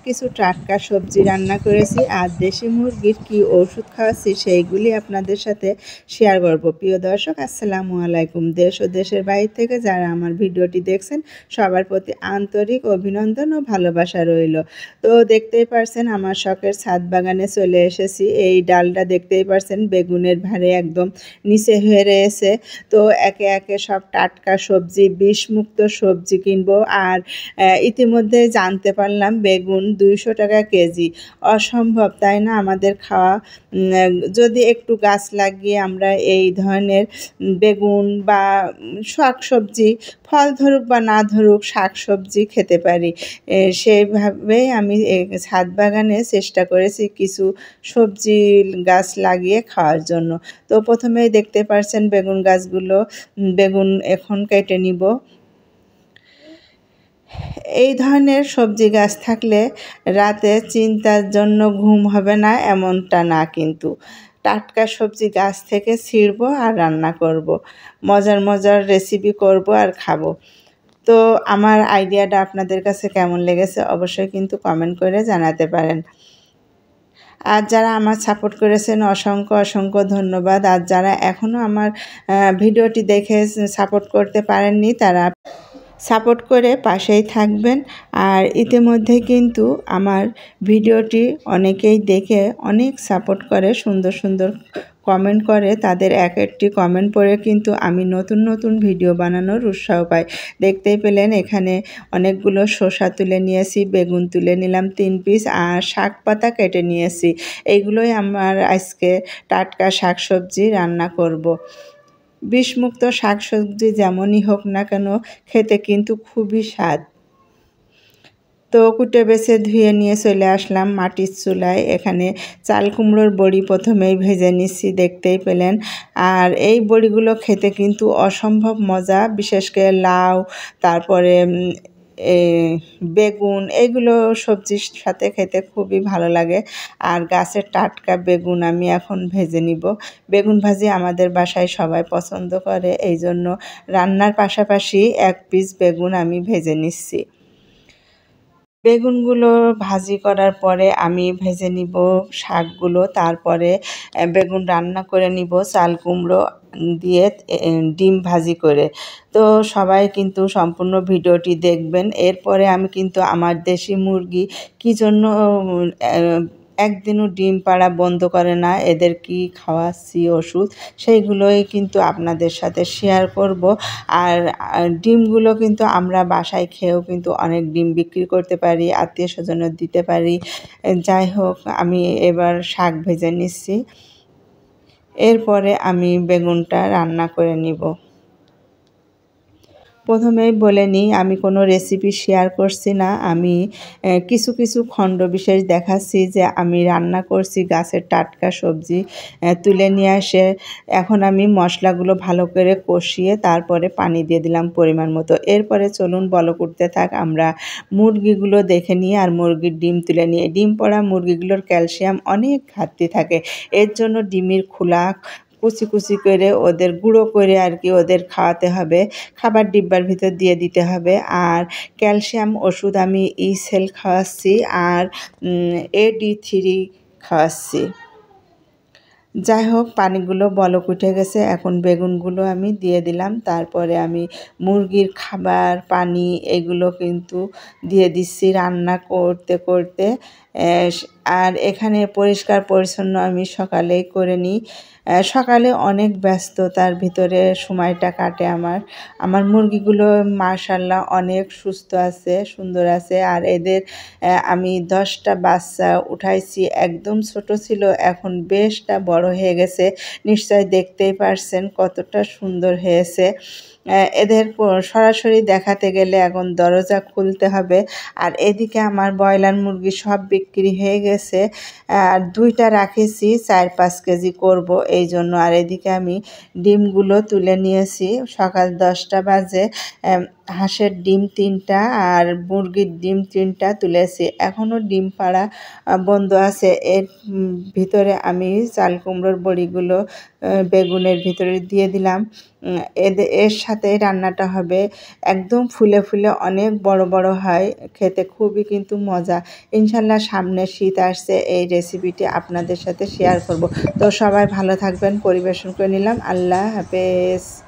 কিছু টাটকা সবজি রান্না করেছি আর দেশি মুরগির কি ওষুধ খাওয়াচ্ছি সেইগুলি আপনাদের সাথে শেয়ার করব। প্রিয় দর্শক, আসসালামু আলাইকুম। দেশ ও দেশের বাইরে থেকে যারা আমার ভিডিওটি দেখছেন সবার প্রতি আন্তরিক অভিনন্দন ও ভালোবাসা রইল। তো দেখতেই পারছেন আমার শখের ছাদ বাগানে চলে এসেছি। এই ডালটা দেখতেই পারছেন বেগুনের ভারে একদম নিচে হয়ে রয়েছে। তো একে একে সব টাটকা সবজি, বিষমুক্ত সবজি কিনবো। আর ইতিমধ্যে জানতে পারলাম বেগুন 200 টাকা কেজি। অসম্ভব, তাই না? আমাদের খাওয়া যদি একটু গাছ লাগিয়ে আমরা এই ধরনের বেগুন বা শাক সবজি, ফল ধরুক বা না ধরুক, শাক সবজি খেতে পারি। সেইভাবেই আমি ছাদ বাগানে চেষ্টা করেছি কিছু সবজি গাছ লাগিয়ে খাওয়ার জন্য। তো প্রথমেই দেখতে পাচ্ছেন বেগুন গাছগুলো, বেগুন এখন কেটে নিব। এই ধরনের সবজি গাছ থাকলে রাতে চিন্তার জন্য ঘুম হবে না এমনটা না, কিন্তু টাটকা সবজি গাছ থেকে ছিঁড়বো আর রান্না করব। মজার মজার রেসিপি করব আর খাবো। তো আমার আইডিয়াটা আপনাদের কাছে কেমন লেগেছে অবশ্যই কিন্তু কমেন্ট করে জানাতে পারেন। আর যারা আমার সাপোর্ট করেছেন অসংখ্য অসংখ্য ধন্যবাদ। আর যারা এখনও আমার ভিডিওটি দেখে সাপোর্ট করতে পারেননি তারা সাপোর্ট করে পাশেই থাকবেন। আর ইতিমধ্যে কিন্তু আমার ভিডিওটি অনেকেই দেখে অনেক সাপোর্ট করে, সুন্দর সুন্দর কমেন্ট করে। তাদের এক একটি কমেন্ট পড়ে কিন্তু আমি নতুন নতুন ভিডিও বানানোর উৎসাহ পাই। দেখতেই পেলেন এখানে অনেকগুলো শসা তুলে নিয়েছি, বেগুন তুলে নিলাম 3 পিস, আর শাক পাতা কেটে নিয়েছি। এইগুলোই আমার আজকে টাটকা শাকসবজি রান্না করব। বিষমুক্ত শাকসবজি যেমনই হোক না কেন খেতে কিন্তু খুবই স্বাদ। তো কুটে বেছে ধুয়ে নিয়ে চলে আসলাম মাটির চুলায়। এখানে চাল কুমড়োর বড়ি প্রথমেই ভেজে নিচ্ছি, দেখতেই পেলেন। আর এই বড়িগুলো খেতে কিন্তু অসম্ভব মজা, বিশেষ করে লাউ, তারপরে বেগুন, এইগুলো সবজির সাথে খেতে খুবই ভালো লাগে। আর গাছের টাটকা বেগুন আমি এখন ভেজে নিব। বেগুন ভাজি আমাদের বাসায় সবাই পছন্দ করে, এই জন্য রান্নার পাশাপাশি 1 পিস বেগুন আমি ভেজে নিচ্ছি। বেগুনগুলো ভাজি করার পরে আমি ভেজে নিব শাকগুলো, তারপরে বেগুন রান্না করে নিব চাল কুমড়ো দিয়ে ডিম ভাজি করে। তো সবাই কিন্তু সম্পূর্ণ ভিডিওটি দেখবেন। এরপরে আমি কিন্তু আমার দেশি মুরগি কী জন্য একদিনও ডিম পাড়া বন্ধ করে না, এদের কি খাওয়াচ্ছি ওষুধ, সেইগুলোই কিন্তু আপনাদের সাথে শেয়ার করব। আর ডিমগুলো কিন্তু আমরা বাসায় খেয়েও কিন্তু অনেক ডিম বিক্রি করতে পারি, আত্মীয় স্বজনের দিতে পারি। যাই হোক, আমি এবার শাক ভেজে নিচ্ছি। এরপরে আমি বেগুনটা রান্না করে নিব। প্রথমেই বলে নিই, আমি কোনো রেসিপি শেয়ার করছি না। আমি কিছু কিছু খণ্ড বিশেষ দেখাচ্ছি যে আমি রান্না করছি গাছের টাটকা সবজি তুলে নিয়ে আসে। এখন আমি মশলাগুলো ভালো করে কষিয়ে তারপরে পানি দিয়ে দিলাম পরিমাণ মতো। এরপরে চলুন বলক উঠতে থাক, আমরা মুরগিগুলো দেখে নিই আর মুরগির ডিম তুলে নিয়ে। ডিম পড়া মুরগিগুলোর ক্যালসিয়াম অনেক ঘাটতি থাকে, এর জন্য ডিমের খোলা কুচি কুচি করে ওদের গুঁড়ো করে আর কি ওদের খাওয়াতে হবে, খাবার ডিব্বার ভিতর দিয়ে দিতে হবে। আর ক্যালসিয়াম ওষুধ আমি ইসেল খাওয়াচ্ছি আর AD3 খাওয়াচ্ছি। যাই হোক, পানিগুলো বলক উঠে গেছে, এখন বেগুনগুলো আমি দিয়ে দিলাম। তারপরে আমি মুরগির খাবার, পানি এগুলো কিন্তু দিয়ে দিচ্ছি রান্না করতে করতে। আর এখানে পরিষ্কার পরিচ্ছন্ন আমি সকালেই করে নিই। সকালে অনেক ব্যস্ততার ভিতরে সময়টা কাটে আমার মুরগিগুলো মাশাআল্লাহ অনেক সুস্থ আছে, সুন্দর আছে। আর এদের আমি 10টা বাচ্চা উঠাইছি, একদম ছোট ছিল, এখন বেশটা বড় হয়ে গেছে। নিশ্চয় দেখতেই পারছেন কতটা সুন্দর হয়েছে। এদের সরাসরি দেখাতে গেলে এখন দরজা খুলতে হবে। আর এদিকে আমার ব্রয়লার মুরগি সব বিক্রি হয়ে গেছে, আর 2টা রাখেছি, 4-5 কেজি করব এই জন্য। আর এদিকে আমি ডিমগুলো তুলে নিয়েছি, সকাল 10টা বাজে। হাঁসের ডিম ৩টা আর মুরগির ডিম ৩টা তুলেছি। এখনও ডিম পাড়া বন্ধ আছে। এর ভিতরে আমি চাল কুমড়োর বড়িগুলো বেগুনের ভিতরে দিয়ে দিলাম। এর সাথে রান্নাটা হবে একদম ফুলে ফুলে অনেক বড় বড় হয়, খেতে খুবই কিন্তু মজা। ইনশাল্লাহ সামনে শীত আসছে, এই রেসিপিটি আপনাদের সাথে শেয়ার করব। তো সবাই ভালো থাকবেন। পরিবেশন করে নিলাম। আল্লাহ হাফেজ।